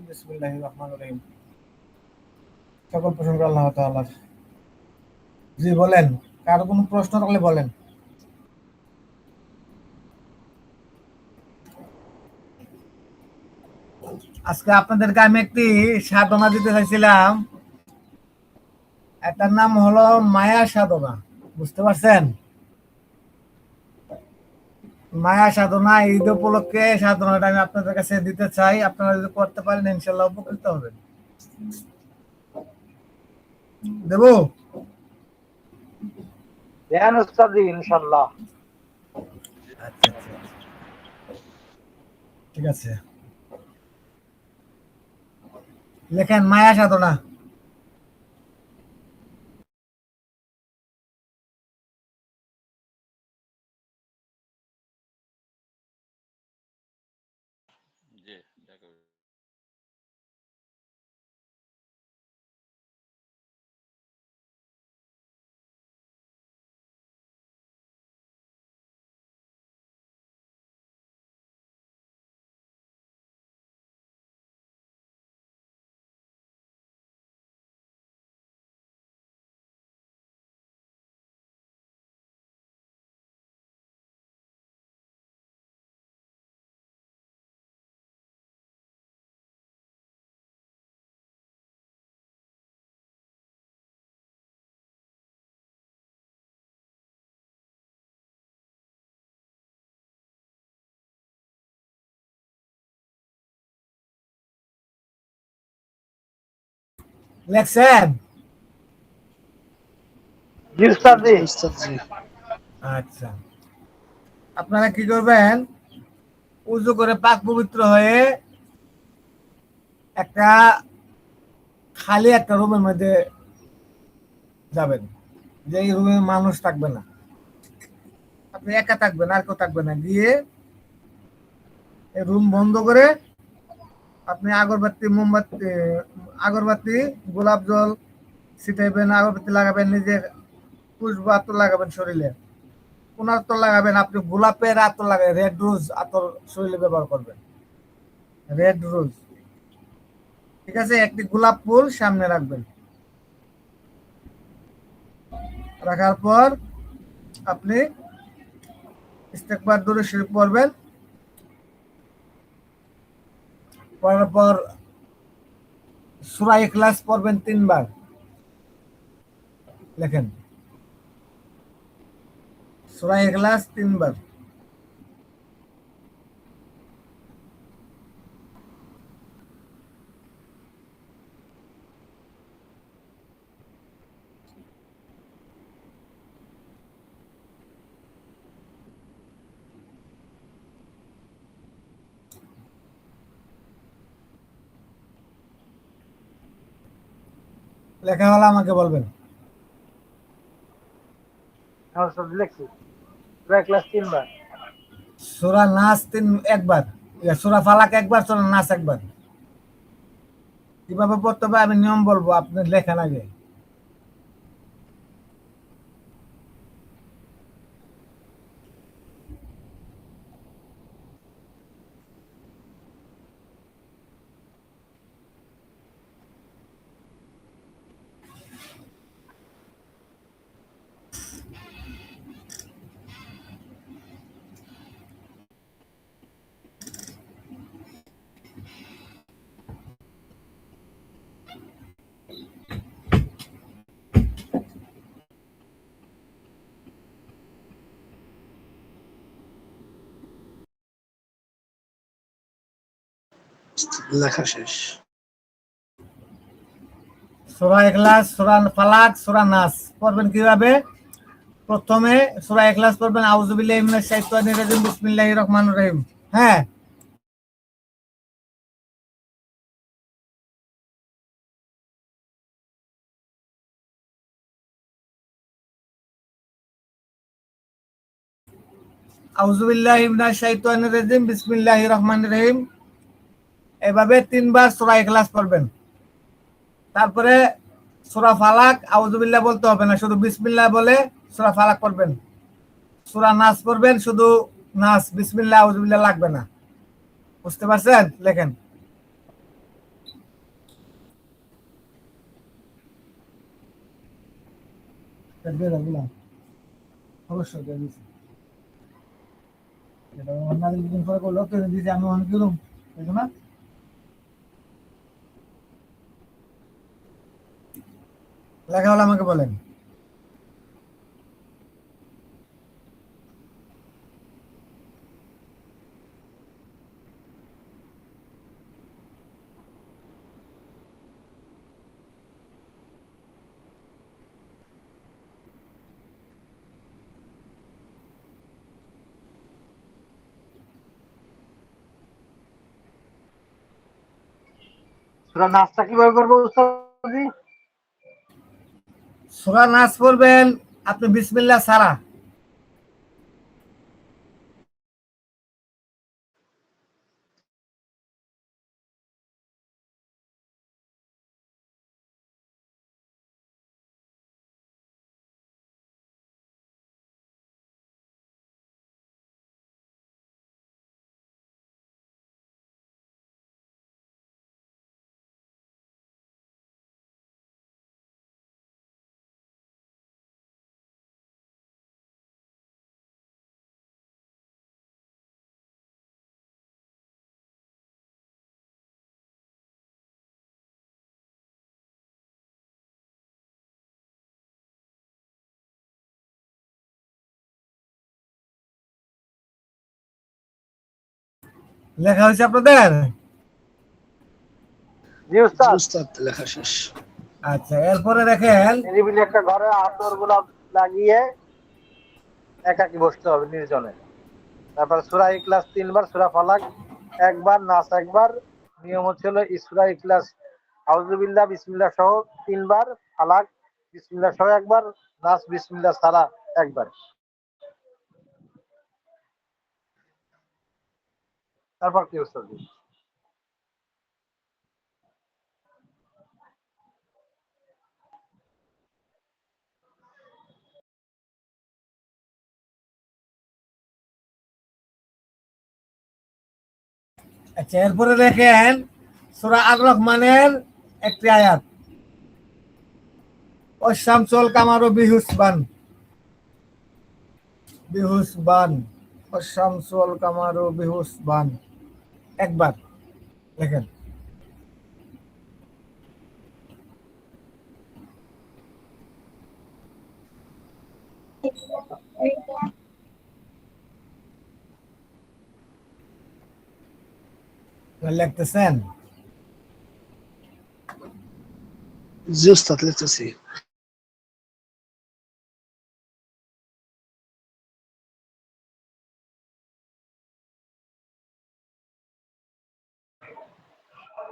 বিসমিল্লাহির রহমানির রহিম। সকল প্রশংসা আল্লাহ তাআলার। জি বলেন, কার কোনো প্রশ্ন থাকলে বলেন। আজকে আপনাদেরকে আমি একটি সাধনা দিতে চাইছিলাম, এটার নাম হলো মায়া সাধনা। বুঝতে পারছেন? মায়া সাধনা ঈদ উপলক্ষে সাধনাটা আমি আপনাদের কাছে দিতে চাই। আপনারা যদি করতে পারেন ইনশাল্লাহ উপকৃত হবেন। দেবো? দেন উস্তাদি ইনশাআল্লাহ। আচ্ছা আচ্ছা, ঠিক আছে, লেখেন মায়া সাধনা। জি, দেখো। লেখছেন? জি উস্তাদি। আচ্ছা, আপনারা কি করবেন, উজু করে পাক পবিত্র হয়ে একটা খালি একটা রুমের মধ্যে যাবেন, যে এই রুমে মানুষ থাকবে না, আপনি একা থাকবেন, আর কেউ থাকবে না। গিয়ে এই রুম বন্ধ করে আপনি আগরবাতি, মোমবাতি, আগরবাতি, গোলাপ জল ছিটাইবেন, আগরবাতি লাগাবেন, নিজে খুশবু আতর লাগাবেন শরীরে। কোন আতর লাগাবেন? আপনি গোলাপের আতর লাগাবেন, রেড রোজ আতর শরীরে ব্যবহার করবেন, রেড রোজ। ঠিক আছে, একটি গোলাপ ফুল সামনে রাখবেন। রাখার পর আপনি ইস্তেগফার দরুদ শরীফ পড়বেন। পড়ার পর সূরা ইখলাস পড়বেন 3 বার। লেখেন সূরা ইখলাস 3 বার। লেখা হলে আমাকে বলবেন। হ্যাঁ উস্তাদি লিখছি। সূরা ইখলাস 3 বার। সূরা নাস একবার, সূরা ফালাক একবার, সূরা নাস একবার। কিভাবে পড়তে হবে আমি নিয়ম বলবো, আপনি লেখেন আগে। লেখা শেষ। সূরা ইখলাস, সূরা ফালাক, সূরা নাস পড়বেন কিভাবে? প্রথমে সূরা ইখলাস পড়বেন, আউযু বিল্লাহি মিনাশ শাইতানির রাজিম, বিসমিল্লাহির রহমানির রহিম। হ্যাঁ, আউযু বিল্লাহি মিনাশ শাইতানির রাজিম, বিসমিল্লাহির রহমানির রহিম। এভাবে 3 বার সূরা ইখলাস পড়বেন। তারপরে সূরা ফালাক, আউযু বিল্লাহ বলতে হবে না, শুধু বিসমিল্লাহ বলে সূরা ফালাক পড়বেন। সূরা নাস পড়বেন, শুধু নাস, বিসমিল্লাহ আউযু বিল্লাহ লাগবে না। বুঝতে পারছেন? লেখেন। অবশ্যই দিয়ে দিছি। এটা অন্য দিন পরে করলো কেন দিছি আমি অনেক কিরম বুঝো না? লেখা হলে আমাকে বলেন। সূরা নাসটা কিভাবে পড়বো উস্তাদ? সূরা নাস পড়বেন আপনি বিসমিল্লাহ ছাড়া। লেখা হয়েছে আপনাদের? জি জি উস্তাদ। উস্তাদ, লেখা শেষ। আচ্ছা, এরপরে দেখেন নিরিবিলি একটা ঘরে আতর গোলাপ লাগিয়ে একাকি বসতে হবে নির্জনে। তারপর সূরা ইখলাস 3 বার, সূরা ফালাক একবার, নাস একবার। নিয়ম হচ্ছে হলো সূরা ইখলাস আউযুবিল্লাহ বিসমিল্লাহ সহ 3 বার, ফালাক বিসমিল্লাহ সহ একবার, নাস বিসমিল্লাহ ছাড়া একবার। তারপর কি উস্তাদ? আচ্ছা, এরপরে দেখেন সূরা আর রহমানের একটি আয়াত, অশামসুল কামারু বিহুসবান, বিহুসবান, অশামসুল কামারু বিহুসবান, একবার দেখেন। লিখতেছেন? জি উস্তাদ, লিখতেছি।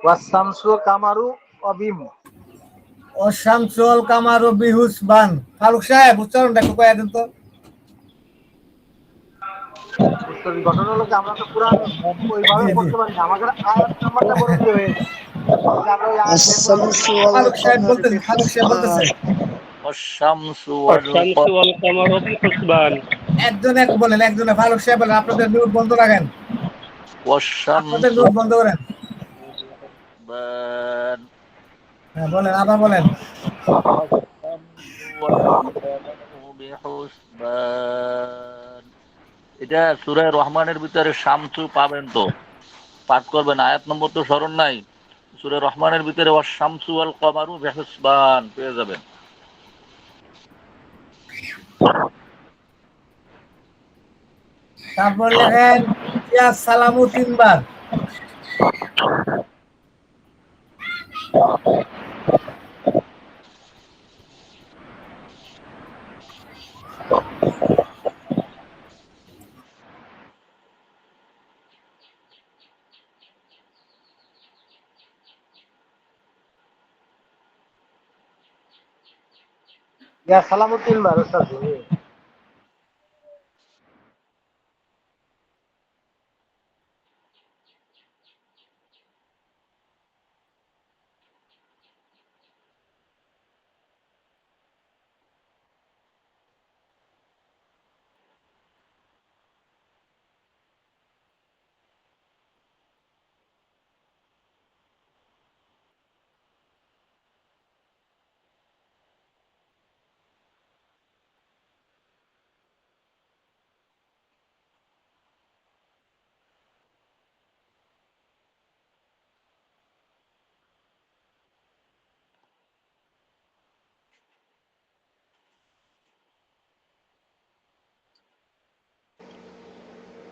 ওয়াসামসু কামারু অবিম। অশামসুল কামারু বিহুসবান। ফারুক সাহেব উচ্চারণটা একটু কয়ে দেন তো। উস্তাদ ঘটনা হলো কি আমরা তো কোরআন ওইভাবে জি জি, পড়তে পারি না, আমাদের আয়াত নাম্বারটা বড় দিলে হয়ে যায়। আমরা ওই আয়াত বের করে আস-শামসু ফেলবো। ওয়াল ফারুক সাহেব কমারু বলতেছে, ফারুক সাহেব বলতেছে। বিহিসবান। والشمس والقمر والشمس والقمر بحسبان. একজন এক বলেন, একজনে ফারুক সাহেব বলেন, আপনাদের মিউট বন্ধ রাখেন, আপনাদের والشمس মিউট বন্ধ করেন। بحسبان হ্যাঁ বলেন, আবার বলেন। والشمس والقمر بحسبان এটা সূরা রহমানের ভিতরে শামসু পাবেন তো, পাঠ করবেন। আয়াত নম্বর তো স্মরণ নাই। সূরা রহমানের ভিতরে শামসু ওয়াল কমারু বিহুসবান পেয়ে যাবেন। তারপর লেখেন ইয়া সালামু 3 বার। ইয়া সালামু 3 বার উস্তাদ।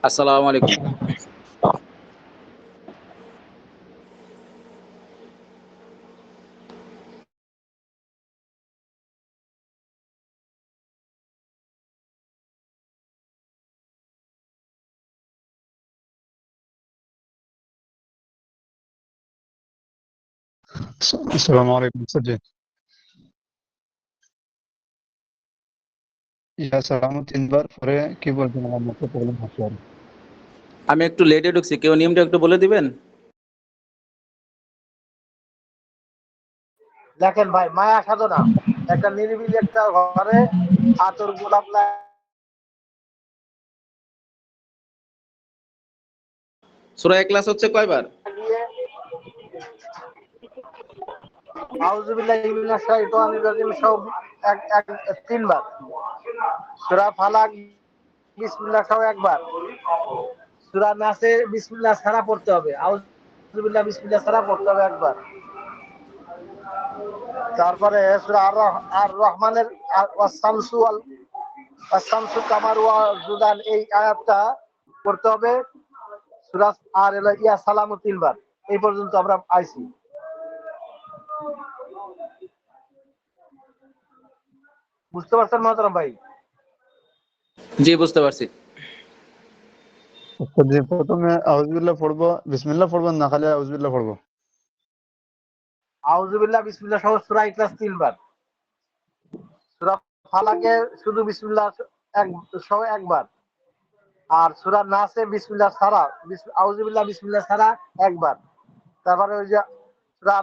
আসসালামু আলাইকুম। আসসালামু আলাইকুম সজ্জে ইয়া সালামু তিনবার পরে কি বলছেন আমার মুখে প্রবলেম হচ্ছে আর আমি একটু লেটে ঢুকছি, কেউ নিয়মটা একটু বলে দিবেন? দেখেন ভাই, মায়া সাধনা, একটা নিরিবিলি একটা ঘরে আতর গোলাপ সূরা ইখলাস হচ্ছে কয়বার? লাগিয়ে আউযুবিল্লাহি মিনাশ শাইতানির রাজিম সহ তিনবার, সূরা ফালাক বিসমিল্লাহ সহ একবার, সূরা নাসে বিসমিল্লাহ ছাড়া পড়তে হবে, আউযুবিল্লাহ বিসমিল্লাহ ছাড়া পড়তে হবে একবার। তারপরে সূরা আর রহমানের শামসু কামার ওয়া জুদান, এই আয়াতটা পড়তে হবে। সূরা আর হলো ইয়া সালামু তিনবার। এই পর্যন্ত আমরা আইছি। বুঝতে পারছেন মহতরম ভাই? জি, বুঝতে পারছি। সজ্জে প্রথমে আউযুবিল্লাহ পড়বো, বিসমিল্লাহ পড়বো না খালি আউযুবিল্লাহ পড়বো? আউযুবিল্লাহ বিসমিল্লাহ সহ সূরা ইখলাস তিনবার, সূরা ফালাকে শুধু বিসমিল্লাহ সহ একবার, আর সূরা নাসে বিসমিল্লাহ ছাড়া, আউযুবিল্লাহ বিসমিল্লাহ ছাড়া একবার। তারপরে ওই যে সূরা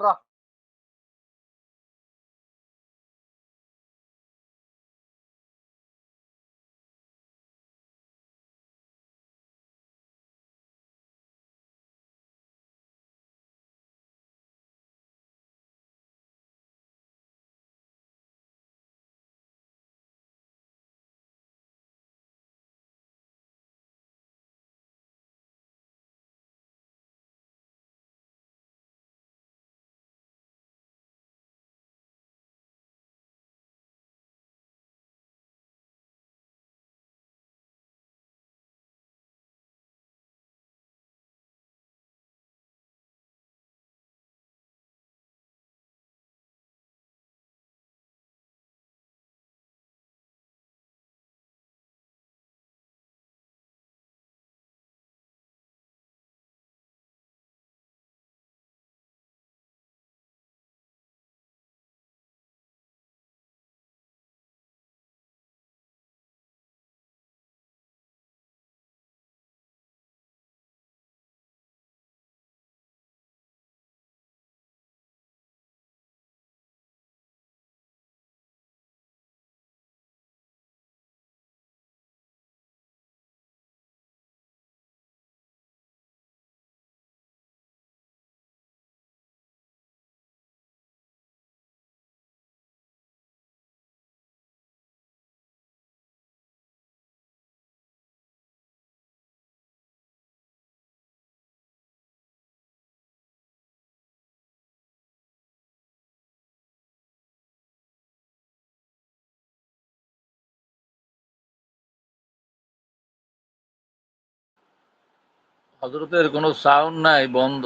হযরতের কোনো সাউন্ড নাই, বন্ধ।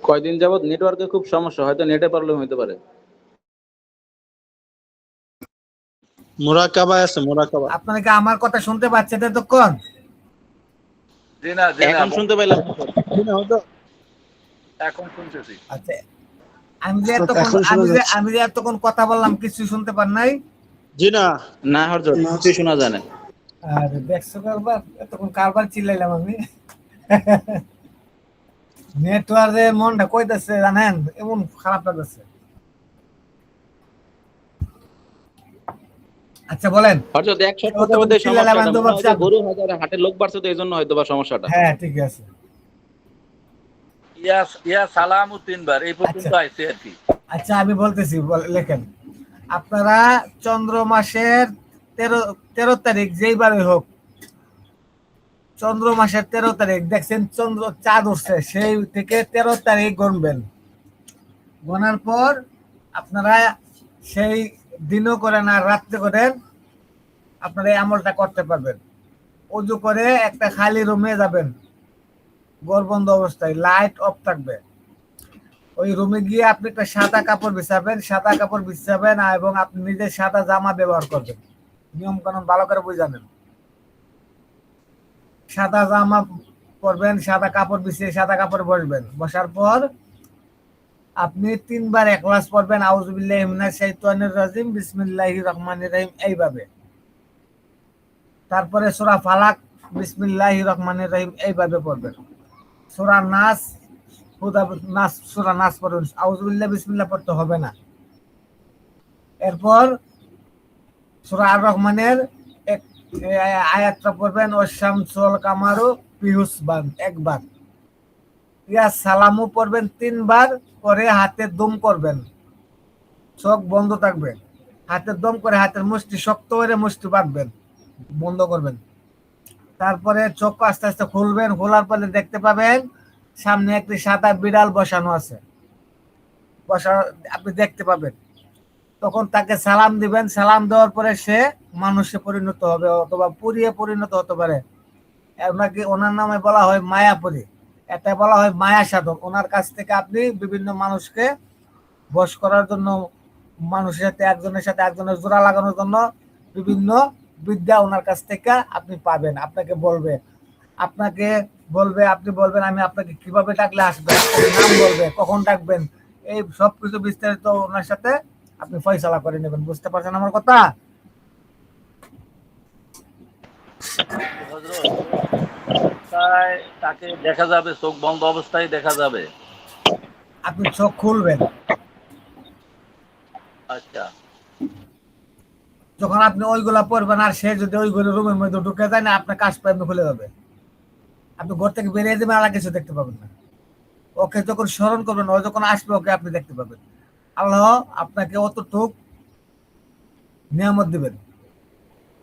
কয়দিন যাবত নেটওয়ার্কে খুব সমস্যা, হয়তো নেটে প্রবলেম হতে পারে। মুরাকাবা আছে, মুরাকাবা। আপনারা কি আমার কথা শুনতে পাচ্ছেন এতক্ষণ? জি না, জি না, এখন শুনতে পাইলাম। এখন শুনতেছি। আচ্ছা, আমি যে উস্তাদ, এতক্ষণ এখন শোনা আমি যে যাচ্ছে। আমি যে এতক্ষণ কথা বললাম কিছু শুনতে পান নাই? জি না। না হযরত, না। কিছুই শোনা যায় না। আরে দেখছো কারবার, এতক্ষণ কারবার চিল্লাইলাম আমি। নেটওয়ার্কে মনটা কইতাছে জানেন, এমন খারাপ লাগতেছে। আচ্ছা বলেন। হযরত এক সপ্তাহ এতক্ষণ যাবত এই চিল্লাইলাম, সমস্যাটা, আমি তো মনে হয় ভাবছি যে গরু হাটে লোক বাড়ছে, তো এই জন্য হয়তো বা সমস্যাটা। হ্যাঁ ঠিক আছে। ইয়া ইয়া সালামু তিনবার, এই আচ্ছা পর্যন্ত আইছে আর কি। আচ্ছা আমি বলতেছি, লেখেন। আপনারা চন্দ্র মাসের 13 তারিখ যেইবারই হোক, চন্দ্র মাসের 13 তারিখ দেখছেন চন্দ্র চাঁদ উঠছে, সেই থেকে 13 তারিখ গণবেন। গণার পর আপনারা সেই দিনও করেন আর রাত্রে করেন, আপনারা এই আমলটা করতে পারবেন। অজু করে একটা খালি রুমে যাবেন, ঘর বন্ধ অবস্থায়, লাইট অফ থাকবে। ওই রুমে গিয়ে আপনি একটা সাদা কাপড় বিছাবেন এবং আপনি নিজে সাদা জামা ব্যবহার করবেন। নিয়ম কানুন ভালো করে বুঝাবেন। সাদা জামা পরবেন, সাদা কাপড় বিছিয়ে সাদা কাপড় বসবেন। বসার পর আপনি 3 বার ইখলাস পড়বেন, আউযুবিল্লাহি মিনাশ শাইতানির রাজিম, বিসমিল্লাহির রহমানির রহিম, এইভাবে। তারপরে সূরা ফালাক, বিসমিল্লাহির রহমানির রহিম, এইভাবে পড়বেন। সূরা নাস, সূরা নাস পড়ুন, আউযুবিল্লাহ বিসমিল্লাহ পড়তে হবে না। এরপর সূরা আর রহমানের আয়াতটা পড়বেন, ওয়াশ-শামসু ওয়াল কামারু ফি হুসবান, একবার। ইয়া সালামু পড়বেন 3 বার, করে হাতে দম করবেন, চোখ বন্ধ থাকবে। হাতে দম করে হাতের মুষ্টি শক্ত করে মুষ্টি বাঁধবেন, বন্ধ করবেন। তারপরে চোখ আস্তে আস্তে খুলবেন। খোলার পরে দেখতে পাবেন সামনে একটি সাদা বিড়াল বসানো আছে, আপনি দেখতে পাবেন। তখন তাকে সালাম দিবেন। সালাম দেওয়ার পরে সে মানুষে পরিণত হবে অথবা পুরিয়ে পরিণত হতে পারে। ওনার নামে বলা হয় মায়াপুরী, এটা বলা হয় মায়া সাধক। ওনার কাছ থেকে আপনি বিভিন্ন মানুষকে বশ করার জন্য, মানুষের সাথে একজনের জোড়া লাগানোর জন্য বিভিন্ন বিদ্যা ওনার কাছ থেকে আপনি পাবেন। আপনাকে বলবে, আপনি বলবেন আমি আপনাকে কিভাবে ডাকলে আসবে, নাম বলবে, কখন ডাকবেন, এই সবকিছু বিস্তারিত ওনার সাথে আপনি ফয়সালা করে নেবেন। বুঝতে পারছেন আমার কথা? তাকে দেখা যাবে, চোখ বন্ধ অবস্থায় দেখা যাবে। আপনি চোখ খুলবেন। আচ্ছা, যখন আপনি ওইগুলা পড়বেন আর সে যদি ওই ঘরে রুমের মধ্যে ঢুকে যায় না, আপনার কাজ পাইবে খুলে যাবে। আপনি ঘর থেকে বেরিয়ে যাবেন, আর কিছু দেখতে পাবেন না। ওকে যখন স্মরণ করবেন, ও যখন আসবে, ওকে আপনি দেখতে পাবেন। আল্লাহ আপনাকে অতটুক নিয়ামত দিবেন।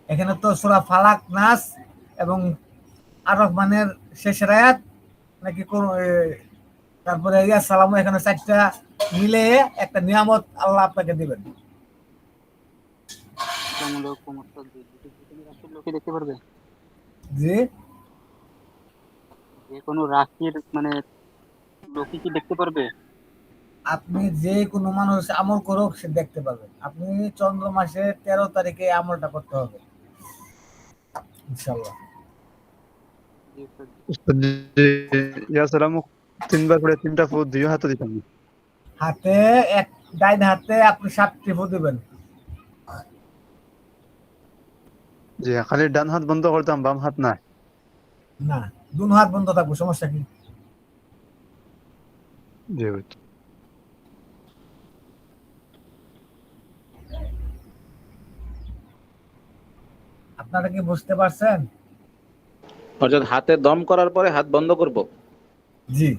এখানে তো সূরা ফালাক, নাস এবং আর রহমানের শেষের আয়াত নাকি কোন, তারপরে ইয়া সালামু, এখানে 4টা মিলে একটা নিয়ামত আল্লাহ আপনাকে দিবেন। লোকে দেখতে পারবে, জি, যে কোনো রাশির মানে লোকে কি দেখতে পারবে? আপনি যে কোনো মানুষ আমল করুক, সে দেখতে পাবেন। আপনি চন্দ্র মাসের 13 তারিখে আমলটা করতে হবে ইনশাআল্লাহ। उस्ताद जी, या सलाम 3 बार पढ़े, 3টা ফু দুই হাতে দিতাম। হাতে ডাইন হাতে আপনি 7টি ফু দিবেন। জি, খালি ডান হাত বন্ধ করতাম, বাম হাত না। না, দুনো হাত বন্ধ থাকবে, সমস্যা কি? জি, আপনারা কি বুঝতে পারছেন? অর্থাৎ হাতে দম করার পরে হাত বন্ধ করব। জি।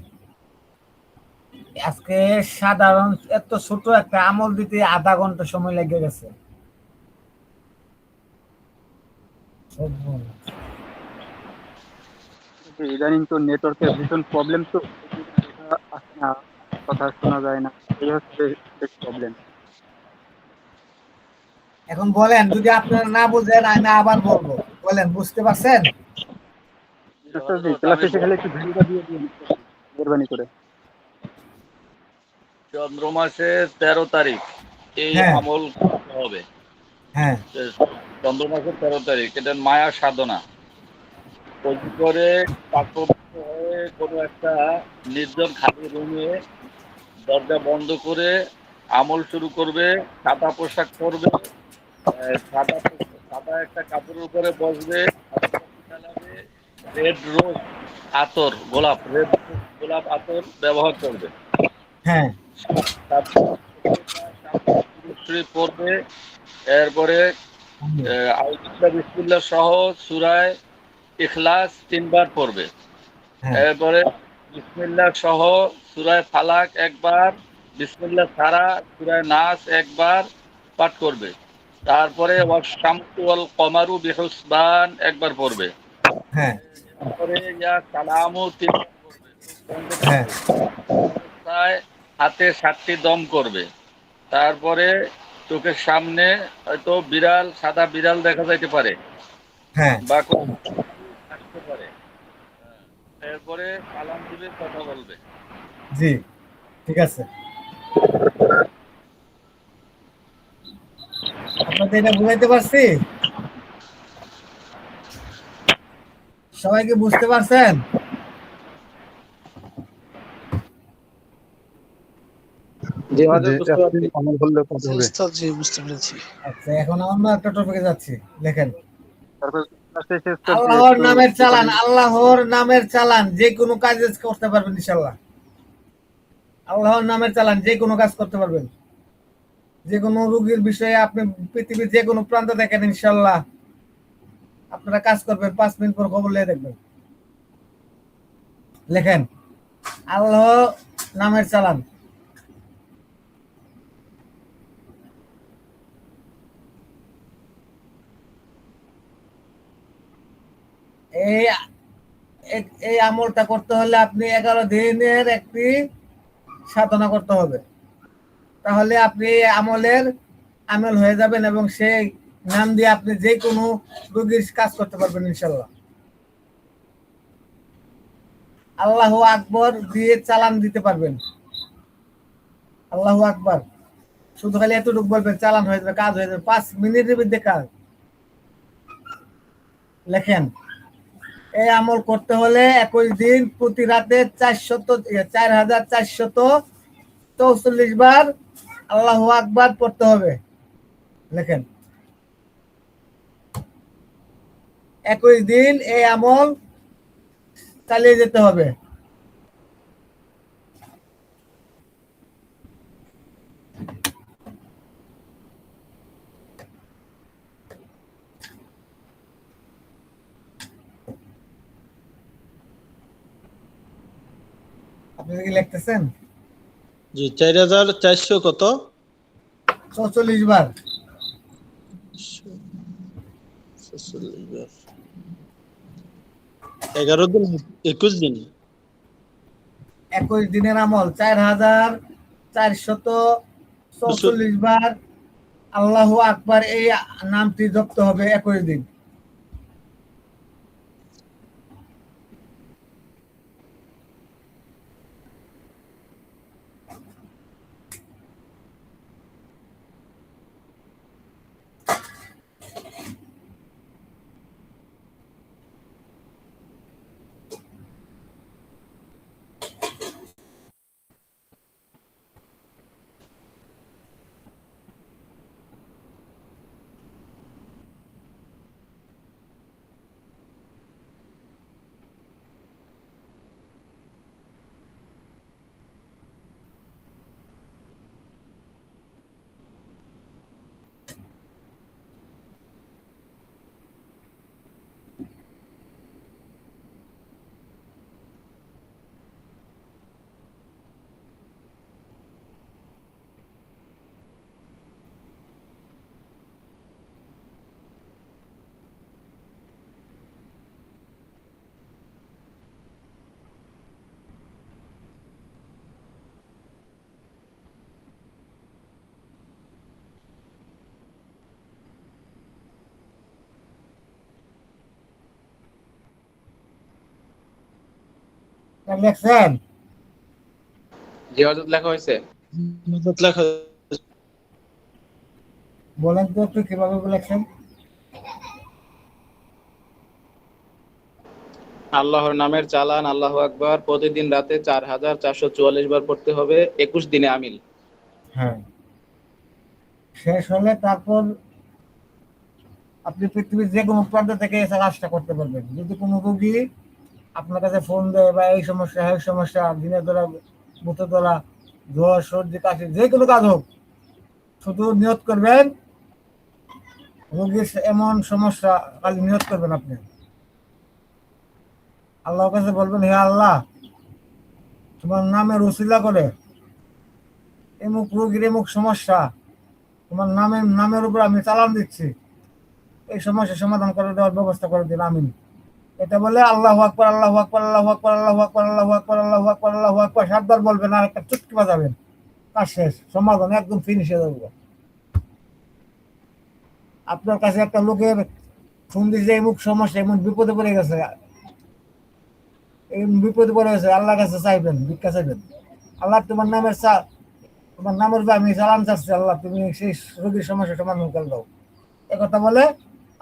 আজকে সাধারণ এত ছোট একটা আমল দিতে আধা ঘন্টা সময় লেগে গেছে। ইদানিং তো নেটওয়ার্কের ভীষণ প্রবলেম, তো কথা আসে না, কথা শোনা যায় না, এই হচ্ছে প্রবলেম। এখন বলেন, যদি আপনারা না বুঝেন আমি আবার বলবো, বলেন বুঝতে পারছেন? ক্লাস শেষে খেলে একটু ভিডিওটা দিয়ে দিন মেহরবানি করে। চন্দ্র মাসের 13 তারিখ এই হ্যাঁ। আমল করতে হবে। হ্যাঁ, চন্দ্র মাসের 13 তারিখ, এটা মায়া সাধনা। ওই করে পাকপবিত্র হয়ে কোনো একটা নির্জন খালি রুমে দরজা বন্ধ করে আমল শুরু করবে। সাদা পোশাক পরবে, সাদা একটা কাপড়ের উপরে বসবে, রেড রোজ আতর, রেড গোলাপ আতর ব্যবহার করবে। হ্যাঁ, তারপর পড়বে। এরপরে আউযুবিল্লাহ বিসমিল্লাহ সহ সূরায়ে ইখলাস 3 বার পড়বে। হ্যাঁ, এরপরে বিসমিল্লাহ সহ সূরায়ে ফালাক একবার, বিসমিল্লাহ ছাড়া সূরায়ে নাস একবার পাঠ করবে। তারপরে ওয়াশ-শামসু ওয়াল কমারু বিহুসবান একবার পড়বে। হ্যাঁ, তারপরে ইয়া সালামু 3 বার পড়বে। হ্যাঁ, অবস্থায় হাতে 7টি দম করবে। তারপরে চোখের সামনে হয়তো বিড়াল, সাদা বিড়াল দেখা যাইতে পারে হ্যাঁ বা কোনো আসতে পারে। এরপরে সালাম দিবে, কথা বলবে। জি ঠিক আছে, আপনাদের এটা বুঝাইতে পারছি? সবাইকে বুঝতে পারছেন? জি হজরত যে বুঝতে একদিন পারছি। আমল করলে কত জি হবে? উস্তাদ, জি বুঝতে পেরেছি। আচ্ছা, এখন অন্য একটা টপিকে যাচ্ছি। দেখেন, তারপর ক্লাস শেষে উস্তাদ যে আল্লাহর একটু নামের চালান, মানে আল্লাহর নামের চালান যে কোনো কাজ করতে পারবেন ইনশাল্লাহ। আল্লাহর নামের চালান যে কোনো কাজ করতে পারবেন। যে কোনো রোগীর বিষয়ে আপনি পৃথিবীর যে কোনো প্রান্ত দেখেন ইনশাল্লাহ আপনারা কাজ করবেন, 5 মিনিট পর খবর নিয়ে দেখবেন। লেখেন, আল্লাহ নামের চালান। এই এই আমলটা করতে হলে আপনি 11 দিনের একটি সাধনা করতে হবে, তাহলে আপনি এই আমলের আমল হয়ে যাবেন এবং সেই নাম দিয়ে আপনি যে কোনো রোগীর কাজ করতে পারবেন ইনশাল্লাহ। আল্লাহু আকবর দিয়ে চালান দিতে পারবেন। আল্লাহু আকবর শুধু খালি এতটুকু বলবেন, চালান হয়ে যাবে, কাজ হয়ে যাবে, 5 মিনিটের মধ্যে কাজ। লেখেন, এই আমল করতে হলে 21 দিন প্রতি রাতে 4,444 বার আল্লাহু আকবার পড়তে হবে। লেখেন, 21 দিন এই আমল চালিয়ে যেতে হবে। আপনি কি লিখতেছেন? জি 4400 কত? 44 বার। 44 বার। 11 দিন, 21 দিন। 21 দিনের আমল 4,444 বার আল্লাহু আকবার এই নামটি জপতে হবে 21 দিন। লিখছেন? জি হজরত লেখা হয়েছে। হযরত লেখা। বলেন তো একটু কিভাবে লিখছেন? আল্লাহর নামের চালান আল্লাহু আকবার প্রতিদিন রাতে 4444 বার পড়তে হবে, 21 দিনে আমিল। হ্যাঁ, শেষ হলে তারপর আপনি পৃথিবীর যে কোনো প্রান্ত থেকে এসে কাজটা করতে পারবেন। যদি কোনো রোগী আপনার কাছে ফোন দেয় বা এই সমস্যা এই সমস্যা, দিনের ধরা, বুথে ধরা, জ্বর, সর্দি, কাশি, যে কোনো কাজ হোক, শুধু নিয়ত করবেন রোগীর এমন সমস্যা, খালি নিয়ত করবেন আপনি। আল্লাহর কাছে বলবেন, হে আল্লাহ, তোমার নামের উসিলা করে এমুক রোগীর এমুক সমস্যা, তোমার নামের উপর আমি চালান দিচ্ছি, এই সমস্যার সমাধান করে দেওয়ার ব্যবস্থা করে দিন, আমিন। এটা বলে আল্লাহু আকবার, আল্লাহু আকবার, আল্লাহু আকবার, আল্লাহু আকবার, আল্লাহু আকবার, আল্লাহু আকবার, আল্লাহু আকবার 7 বার বলবেন আর একটা চুটকি বাজাবেন, কাজ শেষ, সমাধান একদম ফিনিশ হয়ে যাবে। আপনার কাছে একটা লোকের ফোন দিয়েছে এমুক সমস্যা, এমন বিপদে পড়ে গেছে, এই বিপদে পড়ে গেছে, আল্লাহর কাছে চাইবেন, ভিক্ষা চাইবেন। আল্লাহ তোমার নামের তোমার নামের উপর আমি সালাম চাচ্ছি, আল্লাহ তুমি সেই রোগীর সমস্যা সমাধান করে দাও। একথা বলে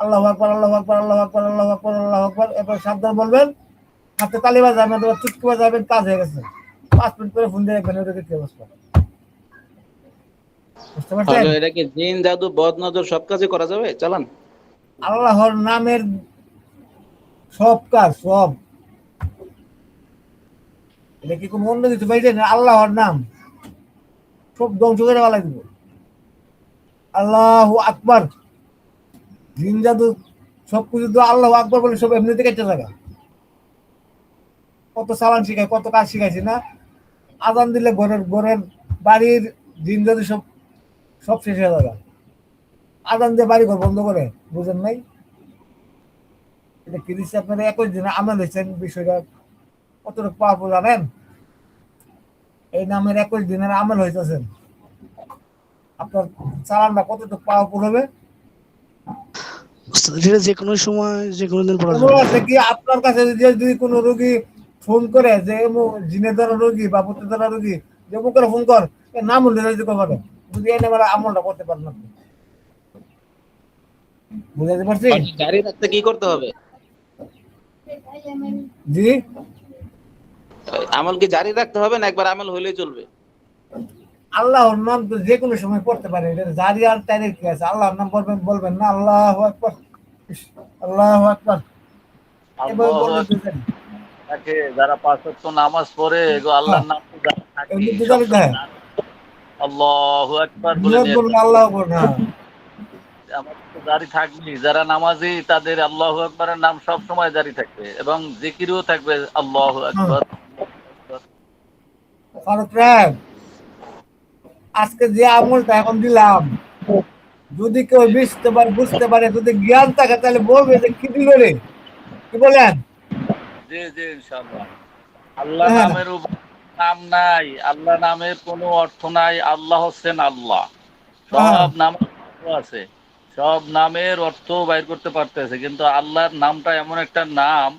আল্লাহু আকবার, আল্লাহু আকবার, আল্লাহু আকবার, আল্লাহু আকবার, আল্লাহু আকবার, এরপর সাবধান বলবেন, হাতে তালি বাজাবেন, অথবা চুটকি বাজাবেন, কাজ হয়ে গেছে। 5 মিনিট পরে ফোন দিয়ে দেখবেন ওটা কি অবস্থা। বুঝতে পারছেন? এটা কি জিন জাদু বদ নজর সব কাজে করা যাবে? চালান। আল্লাহর নামের সব কাজ, সব। এটা কি কোনো অন্য কিছু পাইছেন? আল্লাহর নাম সব ধ্বংস করে ফেলা দিব। আল্লাহু আকবার, জিন জাদু সবকিছু তো আল্লাহু আকবার বলে সব এমনিতে কেটে থাকা। কত সালান শিখাই, কত কাজ শিখাইছি না? আজান দিলে ঘরের বাড়ির জিন জাদু সব সব শেষ হয়ে যাবে। আজান দিয়ে বাড়ি ঘর বন্ধ করে, বুঝেন নাই? এটা কি দিচ্ছে আপনারা 21 দিনে আমল হয়েছেন, বিষয়টা কতটুকু পাওয়ারফুল জানেন? এই নামের 21 দিনের আমল হইতেছেন, আপনার চালানটা কতটুকু পাওয়ারফুল হবে। সেটা যে কোনো সময় যে কোনো দিন পড়া কোনো যাবে। আছে কি আপনার কাছে যদি কোনো রোগী ফোন করে যে জিনের দ্বারা রোগী বা ভূতের দ্বারা রোগী, যে অমুক করে ফোন কর, এর নাম উল্লেখ দিতে পারে, যদি এই নামের আমলটা করতে পারেন আপনি। বুঝাতে পারছি? জারি রাখতে কি করতে হবে? জি, আমল কি জারি রাখতে হবে না একবার আমল হইলেই চলবে? আল্লাহর নাম তো যে কোনো সময় পড়তে পারে, এটা জারি আর তাইরের কি আছে? আল্লাহর নাম বলবেন না, আল্লাহু আকবার, আল্লাহু আকবার, এভাবে আল্লাহু বলতে আকবার। দিতেন। তাকে যারা 5 ওয়াক্ত নামাজ পড়ে এগো আল্লাহর নাম তো জারি থাকে এমনি তো জানি সবসময়। আল্লাহু আকবার বলে নিয়ত নিয়ে করবেন আল্লাহ আকবার না। আমাদের তো জারি থাকবেই। যারা নামাজি তাদের আল্লাহু আকবারের নাম সব সময় জারি থাকবে এবং জিকিরও থাকবে আল্লাহু আকবার। ফারুক রায়, আজকে যে আমলটা এখন দিলাম, যদি কেউ বুঝতে পারে, যদি জ্ঞান থাকে, তাহলে বলবে যে কি দিল রে, কি বলেন? জি জি ইনশাআল্লাহ। আল্লাহ হ্যাঁ, নামের উপর নাম নাই, আল্লাহ নামের কোনো অর্থ নাই। আল্লাহ হচ্ছেন আল্লাহ। হ্যাঁ, সব নাম আছে, সব নামের অর্থ বাইর করতে পারতেছে, কিন্তু আল্লাহর নামটা এমন একটা নাম,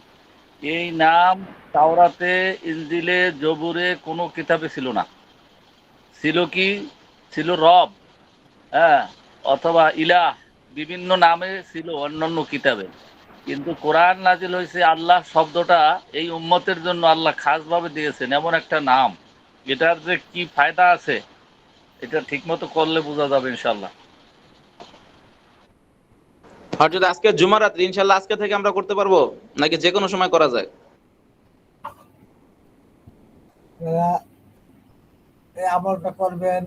এই নাম তাওরাতে, ইনজিলে, জবুরে কোনো কিতাবে ছিল না। ছিল কি? ছিল রব, হ্যাঁ, অথবা ইলাহ, বিভিন্ন নামে ছিল অন্যান্য কিতাবে। কিন্তু কোরআন নাজিল হয়েছে, আল্লাহ শব্দটা এই উম্মতের জন্য আল্লাহ খাসভাবে দিয়েছেন, এমন একটা নাম। এটার যে কি ফায়দা আছে এটা ঠিকমতো করলে বোঝা যাবে ইনশাল্লাহ। আর যদি আজকে জুমারাত, ইনশাআল্লাহ আজকে থেকে আমরা করতে পারবো নাকি যে কোনো সময় করা যায়? আপনারা এই আমলটা করবেন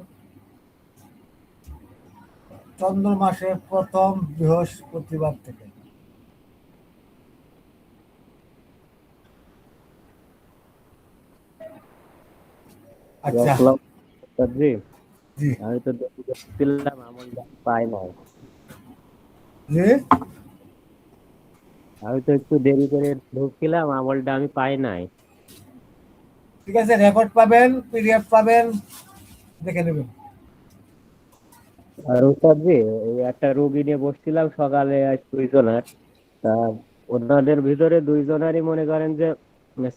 চন্দ্র মাসের প্রথম বৃহস্পতিবার থেকে। আচ্ছা, জি, জি আমি তো দেখছিলাম আমলটা পাই নাই। জি, আমি তো একটু দেরি করে ঢুকছিলাম, আমলটা আমি পাই নাই। ঠিক আছে, রেকর্ড পাবেন, পিডিএফ পাবেন, দেখে নেবেন। আর ওস্তাদ জি, এই একটা রোগী নিয়ে বসছিলাম সকালে, আজ 2 জনের। তা ওনাদের ভিতরে 2 জনেরই মনে করেন যে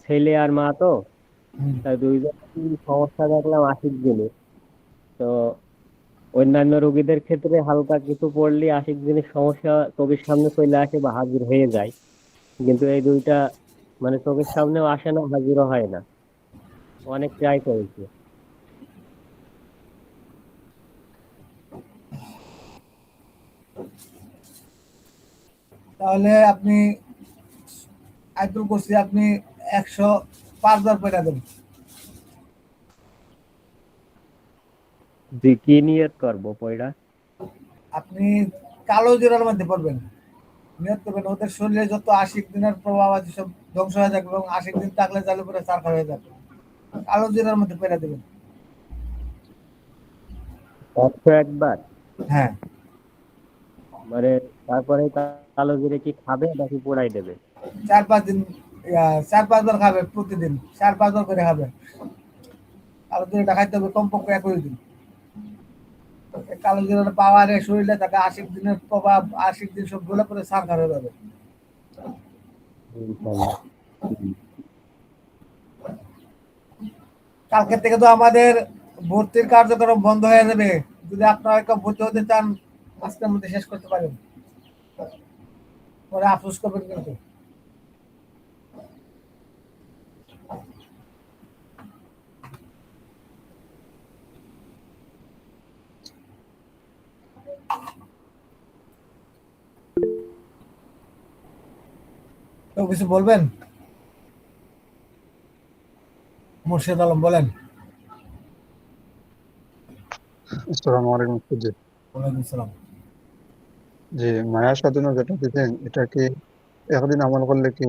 ছেলে আর মা, তো তা 2জনেরই সমস্যা দেখলাম 80 দিনে। তো অন্যান্য রোগীদের ক্ষেত্রে হালকা কিছু পড়লে 80 দিনের সমস্যা চোখের সামনে চলে আসে বা হাজির হয়ে যায়, কিন্তু এই দুইটা মানে চোখের সামনেও আসে না, হাজিরও হয় না। অনেক ট্রাই করেছি। তাহলে আপনি আইতুল করছি, আপনি 105 বার পয়সা দেবেন। জি, কি নিয়ত করবো পয়টা? আপনি কালো জিরার মধ্যে পড়বেন, নিয়ত করবেন ওদের শরীরে যত 80 দিনের প্রভাব আছে সব ধ্বংস হয়ে যাবে, এবং 80 দিন থাকলে চালু করে চারখার হয়ে যাবে। কালো জিরার মধ্যে পেরে দেবেন। 101 বার? হ্যাঁ, মানে তারপরে কালো জিরে কি খাবে নাকি পোড়াই দেবে? 4-5 দিন, 4-5 বার খাবে প্রতিদিন, 4-5 বার করে খাবে। কালো জিরাটা খাইতে হবে কমপক্ষে 21 দিন। কালো জিরার পাওয়ারে শরীরে তাকে 80 দিনের প্রভাব, 80 দিন সবগুলো করে সারখার হয়ে যাবে। ইনশাল্লাহ। কালকে থেকে তো আমাদের ভর্তির কার্যক্রম বন্ধ হয়ে যাবে। যদি আপনারা কেউ ভর্তি হতে চান আজকের মধ্যে শেষ করতে পারেন, পরে আফসোস করবেন কিন্তু। কেউ কিছু বলবেন? মুর্শিদ আলম বলেন। আসসালামু আলাইকুম হুজুর। ওয়ালাইকুম সালাম। জি, মায়া সাধনা যেটা দিতেন এটা কি একদিন আমল করলে কি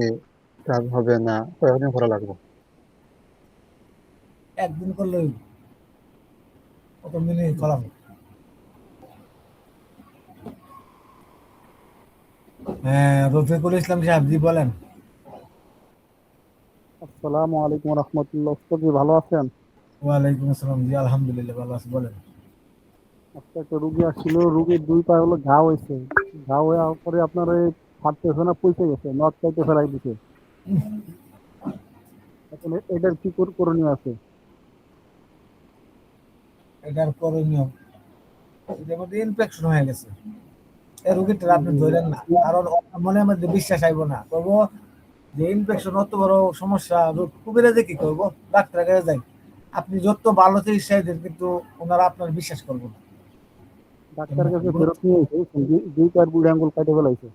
কাজ হবে না কয়েকদিন করা লাগবে? একদিন করলে প্রথম দিনই করাবো। হ্যাঁ, রফিকুল ইসলাম সাহেব জি বলেন। আসসালামু আলাইকুম রহমতুল্লাহ। উস্তাদ জি ভালো আছেন? ওয়ালাইকুম আসসালাম জি, আলহামদুলিল্লাহ ভালো আছি, বলেন। আজকে একটা রুগী আসছিল, রুগীর 2 পায়ে হলো ঘা হয়েছে। ঘা হয়ে পরে আপনার ওই হাঁটতেছে না, পয়সে গেছে, নখ চাইতে ফেলাই দিছে। এখন এটার কি করণীয় আছে? এটার করণীয়, এটার মধ্যে ইনফেকশন হয়ে গেছে, এই রোগীটা আপনি ধরেন না, কারণ ওর মনের মধ্যে বিশ্বাস আইব না, করবো যে ইনফেকশন অত বড় সমস্যা, কবিরাজে কি করবো, ডাক্তারের কাছে যাই। আপনি যত ভালো চিকিৎসা দেন কিন্তু ওনারা আপনার বিশ্বাস করবো না। ডাক্তারের কাছে ফেরত নিয়ে এসে 2 পায়ের বুড়ি আঙ্গুল কাটে ফেলাইছে।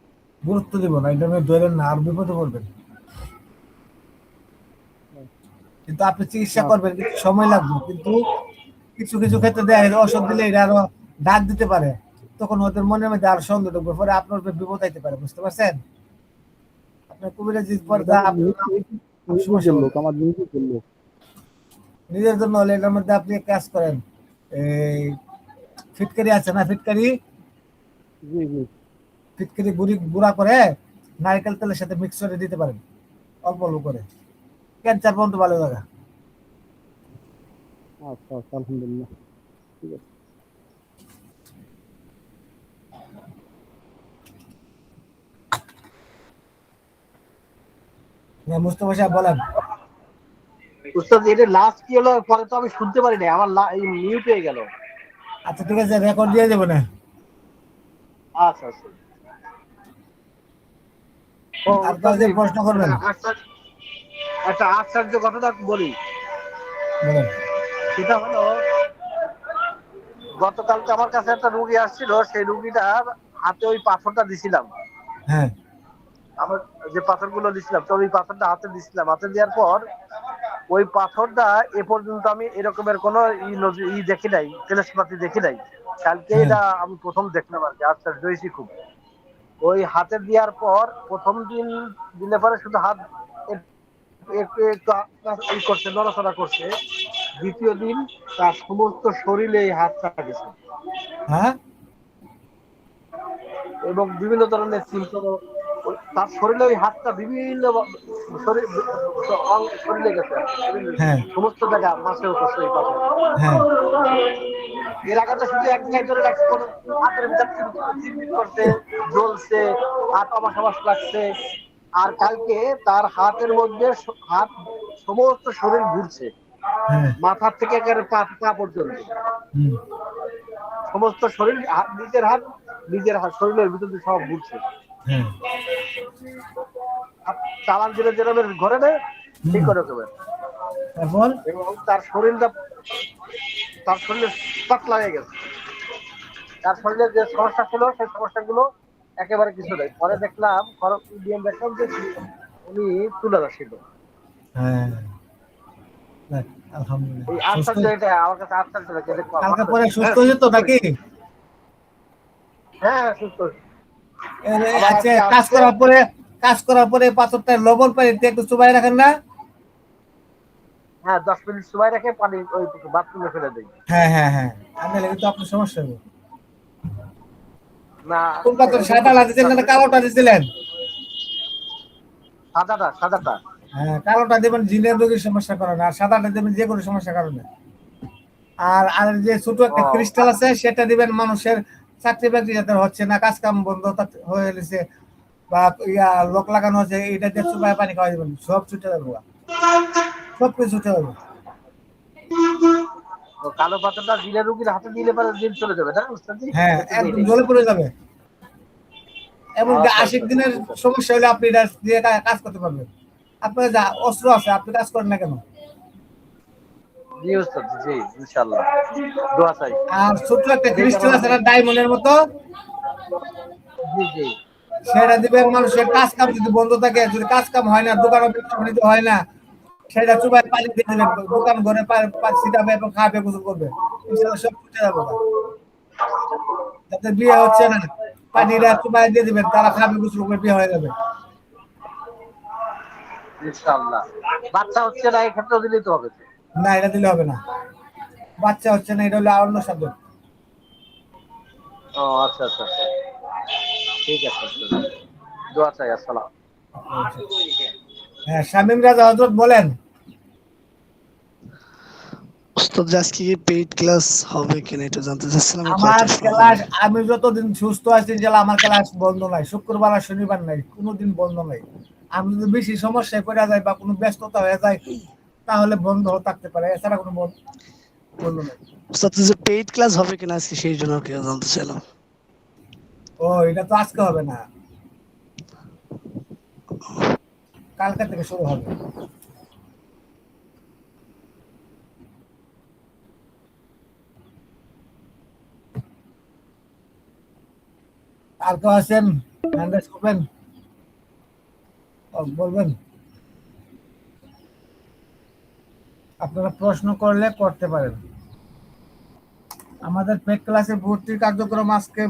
গুরুত্ব দিব না, এটা মধ্যে ধরেন না, আর বিপদে পড়বেন। কিন্তু আপনি চিকিৎসা করবেন, কিন্তু সময় লাগবে, কিন্তু কিছু কিছু ক্ষেত্রে দেখা যায় ওষুধ দিলে এটা আরো ডাক দিতে পারে, তখন ওদের মনের মধ্যে আর সন্দেহ ঢুকবে, পরে আপনার উপর বিপদ আইতে পারে, বুঝতে পারছেন? আপনার কবিরাজির পর্দা নিজের লোক, আমার নিজের লোক। নিজের জন্য হলে এটার মধ্যে আপনি এক কাজ করেন, এই ফিটকারি আছে না, ফিটকারি জি জি। ফিটকারি গুঁড়া করে নারকেল তেলের সাথে মিক্স করে দিতে পারেন, অল্প অল্প করে, ক্যান্সার পর্যন্ত ভালো জায়গা। আচ্ছা আচ্ছা, আলহামদুলিল্লাহ, ঠিক আছে। হ্যাঁ, মুস্তফা সাহেব বলেন। উস্তাদ এটা লাস্ট কি হলো পরে তো আমি শুনতে পারি না, আমার মিউট হয়ে গেল। আচ্ছা ঠিক আছে, রেকর্ড দিয়ে দেবো না। আচ্ছা আচ্ছা। ও আর কাউকে উস্তাদ, প্রশ্ন করবেন? একটা আশ্চর্য ঘটনা বলি। বলেন। সেটা হলো, গতকালকে আমার কাছে একটা রুগী আসছিল, সেই রুগীটার হাতে ওই পাথরটা দিছিলাম। হ্যাঁ আমার যে পাথরগুলো দিছিলাম, তো ওই পাথরটা হাতে দিছিলাম, হাতে দেওয়ার পর ওই পাথরটা এ পর্যন্ত আমি এরকমের কোনো দেখি নাই, টেলিস্কোপি দেখি নাই। কালকে এটা আমি প্রথম দেখলাম আর কি, আশ্চর্য হয়েছি খুব। ওই হাতে দেওয়ার পর প্রথম দিন দিলে পরে শুধু হাত একটু একটু করছে, নড়াচড়া করছে। দ্বিতীয় দিন তার সমস্ত শরীরে এই হাতটা গেছে হ্যাঁ এবং বিভিন্ন ধরনের সিমটম। তার শরীরে ওই হাতটা বিভিন্ন শরীরে গেছে, হ্যাঁ সমস্ত জায়গা মাসেও করছে এই পাথর। হ্যাঁ এর আগে তো শুধু এক জায়গায় ধরে রাখছে, কোনো হাতের ভিতর চিনচিন করছে, জ্বলছে, হাত অবাস লাগছে। আর কালকে তার হাতের মধ্যে হাত সমস্ত শরীর ঘুরছে, হ্যাঁ মাথার থেকে একেবারে পা পর্যন্ত সমস্ত শরীর, নিজের হাত শরীরের ভিতর দিয়ে সব ঘুরছে। হ্যাঁ চালান দিলে যেরকম ঘরে নেয় ঠিক করে দেবেন। তারপর এবং তার শরীরে পাতলা হয়ে গেছে। তার শরীরে যে সমস্যা ছিল সেই সমস্যাগুলো একেবারে কিছু নেই। পরে দেখলাম দেখলাম যে উনি তুলে আসছিল। হ্যাঁ আলহামদুলিল্লাহ, এই আশ্চর্য, এটা আমার কাছে আশ্চর্য লাগে। কালকে পরে সুস্থ হয়েছে তো নাকি? হ্যাঁ সুস্থ। আচ্ছা, কাজ করার পরে পাথরটা লবণ পানিতে একটু চুবাই রাখেন না? হ্যাঁ, 10 মিনিট সময় রেখে পানি ওই বাথরুমে ফেলে দেই। হ্যাঁ হ্যাঁ হ্যাঁ, আমি কিন্তু আপনার সমস্যা হবে না, কোন পাথর, সাদা দিয়েছিলেন না কালোটা দিয়েছিলেন? সাদাটা। হ্যাঁ, কালোটা দেবেন জিনের রোগীর সমস্যার কারণে, আর সাদাটা দেবেন যে কোনো সমস্যার কারণে। আর আর যে ছোট একটা ও, ক্রিস্টাল আছে সেটা দিবেন মানুষের চাকরি বাকরি যাতে হচ্ছে না, কাজ কাম বন্ধ হয়ে গেছে বা লোক লাগানো হচ্ছে, এটা দিয়ে চুপায় পানি খাওয়া দিবেন, সব ছুটে যাবে, সব কিছু ছুটে যাবে। তো কালো পাতাটা দিলে রুগীর হাতে দিলে পরে দিন চলে যাবে না উস্তাদ জি? হ্যাঁ, এটা তো একদম দিই। জ্বলে পড়ে যাবে। এমনকি আচ্ছা 80 আচ্ছা দিনের ঠিক আছে। সমস্যা হলে আপনি এটা দিয়ে কাজ করতে পারবেন। আপনার যা অস্ত্র আছে আপনি কাজ করেন না কেন? জি উস্তাদ জি ইনশাআল্লাহ, দোয়া চাই। আর ছোট্ট একটা এটাই তো ক্রিস্টাল আমার আছে না ডায়মন্ডের মতো, জি জি। সেটা দিবেন, মানুষের কাজ কাম যদি বন্ধ থাকে, যদি কাজ কাম হয় না, দোকানে বাণিজ্য হয় না, সেটা চুবাই পানি দিয়ে দিবেন, দোকান ঘরে ছিটাবে এবং খাবে, গোসল করবে, ইনশাআল্লাহ সব ছুটে যাবে। যাতে বিয়ে হচ্ছে না, পানিটা চুবাই দিয়ে দিবেন, তারা খাবে, গোসল করবে, বিয়ে হয়ে যাবে। ইনশাআল্লাহ। বাচ্চা হচ্ছে না, এই ক্ষেত্রে দিলেই তো হবে। না, এটা দিলে হবে না, বাচ্চা হচ্ছে না, এটা হলো অন্য শব্দ। ও আচ্ছা আচ্ছা আচ্ছা, ঠিক আছে উস্তাদ। দোয়া চাই। আসসালাম। হ্যাঁ, শামীম রাজা হযরত বলেন। ওস্তাদ আজকে কি পেইড ক্লাস হবে কিনা এটা জানতে চাচ্ছিলাম, আমার কয়টার সময় ক্লাস, হবে? আমি যতদিন সুস্থ আছি ইনশাআল্লাহ আমার ক্লাস বন্ধ নাই, শুক্রবার আর শনিবার নাই, কোনোদিন বন্ধ নাই। আমি যদি বেশি সমস্যায় পড়ে যাই বা কোনো ব্যস্ততা হয়ে যায় তাহলে বন্ধ থাকতে পারে, এছাড়া কোনো বন্ধ নাই। ওস্তাদ যে পেইড ক্লাস হবে কিনা আজকে সেই জন্য কি জানতে চাইলাম। ও, এটা তো আজকে হবে না, কালকে থেকে শুরু হবে। আর কেউ আছেন হ্যান্ড রাইজ করবেন, বলবেন, আপনারা প্রশ্ন করলে করতে পারেন। আমাদের পেড ক্লাসে ভর্তির কার্যক্রম আজকে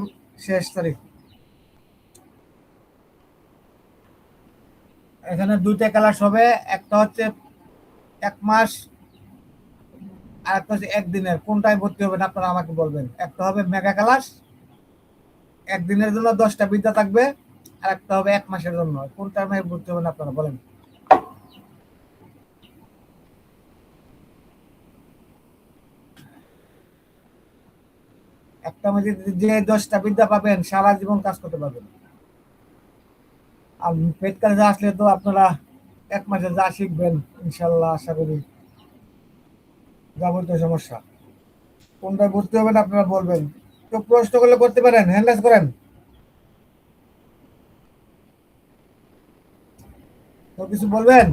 শেষ তারিখ। এখানে দুইটা ক্লাস হবে, একটা হচ্ছে 1 মাস আর একটা হচ্ছে একদিনের। কোনটায় ভর্তি হবেন আপনারা আমাকে বলবেন। একটা হবে মেগা ক্লাস, একদিনের জন্য 10টা বিদ্যা থাকবে, আর একটা হবে 1 মাসের জন্য। কোনটায় ভর্তি হবেন আপনারা বলেন। একটা মাসে যে 10টা বিদ্যা পাবেন সারা জীবন কাজ করতে পারবেন। আর পেড ক্লাসে আসলে তো আপনারা 1 মাসে যা শিখবেন ইনশাল্লাহ, আশা করি যাবতীয় সমস্যা। কোনটায় ভর্তি হবেন আপনারা বলবেন। তো প্রশ্ন করলে করতে পারেন, হ্যান্ড রাইজ করেন। তো কিছু বলবেন?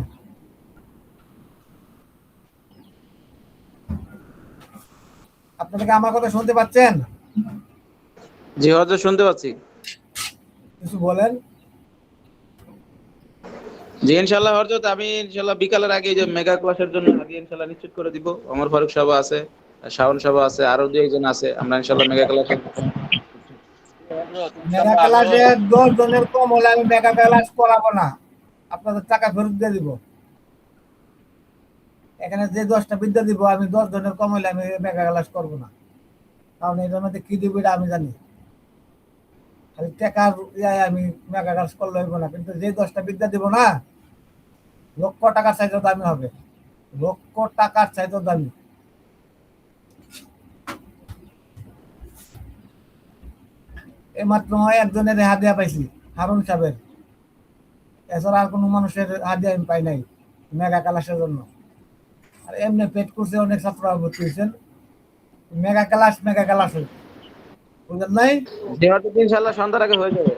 আপনারা কি আমার কথা শুনতে পাচ্ছেন? জি হজরত শুনতে পাচ্ছি। কিছু বলেন। জি ইনশাআল্লাহ হজরত, আমি ইনশাআল্লাহ বিকালের আগে এই যে মেগা ক্লাসের জন্য আগে ইনশাআল্লাহ নিশ্চিত করে দিব। ওমর ফারুক সাহেব আছে, শাওন সাহেব আছে, আরো দুই একজন আছে। আমরা ইনশাআল্লাহ মেগা ক্লাসের মেগা ইনশাল্লাহ আমিও ক্লাসে 10 জনের কম হলে আমি মেগা ক্লাস করাবো না, আপনাদের টাকা ফেরত দিয়ে দিব। এখানে যে 10টা বিদ্যা দিব, আমি 10 জনের কম হলে আমি মেগা ক্লাস করবো না, কারণ এটার মধ্যে কি দিব এটা আমি জানি। খালি টাকার আমি মেগা ক্লাস করলে হইব না, কিন্তু যে 10টা বিদ্যা দিব না, লক্ষ টাকার চাইতেও দামি হবে, লক্ষ টাকার চাইতেও দামি। এইমাত্র একজনের হাদিয়া পাইছি, হারুন সাহেবের, এছাড়া আর কোনো মানুষের হাদিয়া আমি পাই নাই মেগা ক্লাসের জন্য। আর এমনি পেট করছে অনেক ছাত্র ভর্তি হয়েছেন, মেগা ক্লাস বুঝলেন নাই? জি হজরত ইনশাআল্লাহ সন্ধ্যার আগে হয়ে যাবে।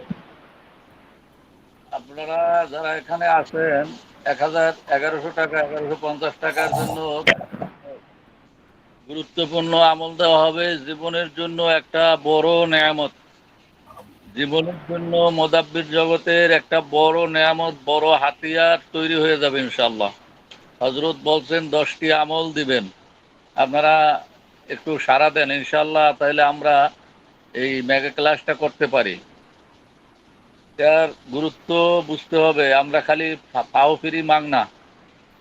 আপনারা যারা এখানে আসেন 1100 টাকা 1150 টাকার জন্য গুরুত্বপূর্ণ আমল দেওয়া হবে। জীবনের জন্য একটা বড় নেয়ামত, জীবনের জন্য মোদাব্বির জগতের একটা বড় নেয়ামত, বড় হাতিয়ার তৈরি হয়ে যাবে ইনশাল্লাহ। হজরত বলছেন 10টি আমল দিবেন, আপনারা একটু সাড়া দেন ইনশাল্লাহ, তাহলে আমরা এই মেগা ক্লাসটা করতে পারি। এটার গুরুত্ব বুঝতে হবে। আমরা খালি পাও ফিরি মাং না,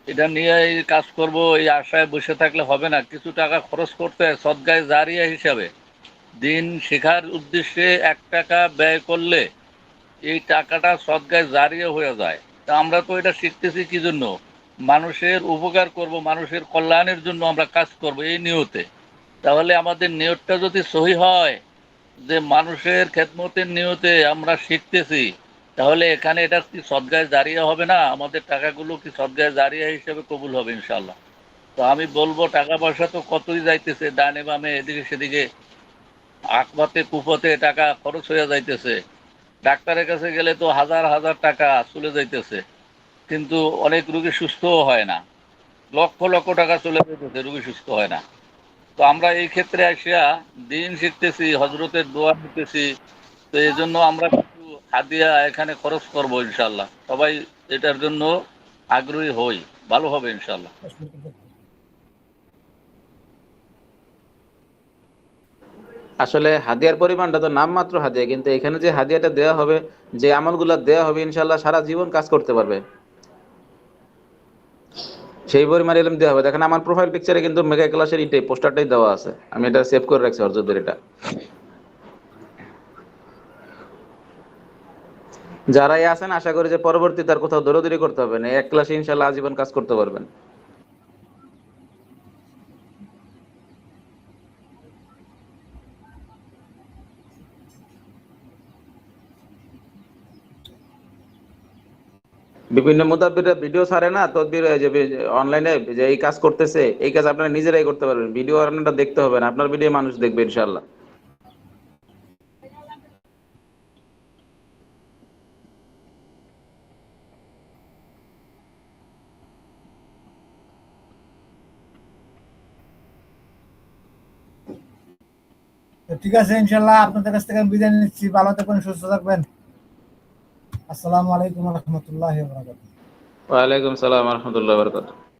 এটা নিয়ে এই কাজ করব এই আশায় বসে থাকলে হবে না। কিছু টাকা খরচ করতে হয় সদগায়ে জারিয়া হিসাবে। দিন শেখার উদ্দেশ্যে 1 টাকা ব্যয় করলে এই টাকাটা সদগায়ে জারিয়া হয়ে যায়। তা আমরা তো এটা শিখতেছি কি জন্য? মানুষের উপকার করব, মানুষের কল্যাণের জন্য আমরা কাজ করব এই নিয়তে। তাহলে আমাদের নিয়তটা যদি সহি হয় যে মানুষের খেদমতের নিয়তে আমরা শিখতেছি, তাহলে এখানে এটা কি সদগায়ে জারিয়া হবে না? আমাদের টাকাগুলো কি সদগায়ে জারিয়া হিসেবে কবুল হবে ইনশাআল্লাহ। তো আমি বলবো টাকা পয়সা তো কতই যাইতেছে ডানে বামে এদিকে সেদিকে, আকবাতে কুপতে টাকা খরচ হয়ে যাইতেছে। ডাক্তারের কাছে গেলে তো হাজার হাজার টাকা চলে যাইতেছে, কিন্তু অনেক রোগী সুস্থও হয় না। লক্ষ লক্ষ টাকা চলে যেতেছে, রোগী সুস্থ হয় না। তো আমরা এই ক্ষেত্রে আসিয়া দিন শিখতেছি, হজরতের দোয়া নিতেছি। তো এই জন্য আমরা কিছু হাদিয়া এখানে খরচ করবো ইনশাল্লাহ। সবাই এটার জন্য আগ্রহী হই, ভালো হবে ইনশাল্লাহ। আসলে হাদিয়ার পরিমাণটা তো নামমাত্র হাদিয়া, কিন্তু এখানে যে হাদিয়াটা দেওয়া হবে, যে আমলগুলা দেওয়া হবে, ইনশাল্লাহ সারা জীবন কাজ করতে পারবে, সেই পরিমাণ ইলম দেওয়া হবে। দেখেন আমার প্রোফাইল পিকচারে কিন্তু মেগা ক্লাসের এটাই পোস্টারটাই দেওয়া আছে, আমি এটা সেভ করে রাখছি হযরতদের এটা। যারাই আছেন আশা করি যে পরবর্তীতে আর কোথাও দৌড়াদৌড়ি করতে হবে না, এক ক্লাসে ইনশাল্লাহ আজীবন কাজ করতে পারবেন। বিভিন্ন মুতাব্বিররা ভিডিও ছাড়ে না, তদবির যে অনলাইনে যে এই কাজ করতেছে, এই কাজ আপনারা নিজেরাই করতে পারবেন, ভিডিও আপনারা দেখতে হবে না, আপনার ভিডিও মানুষ দেখবে ইনশাআল্লাহ। তো ঠিক আছে, ইনশাল্লাহ আপনাদের কাছ থেকে আমি বিদায় নিচ্ছি। ভালো থাকবেন, সুস্থ থাকবেন। আসসালামু আলাইকুম রহমতুল্লাহ। ওয়ালাইকুম সালাম ওয়া রাহমাতুল্লাহি ওয়া বারাকাতুহু।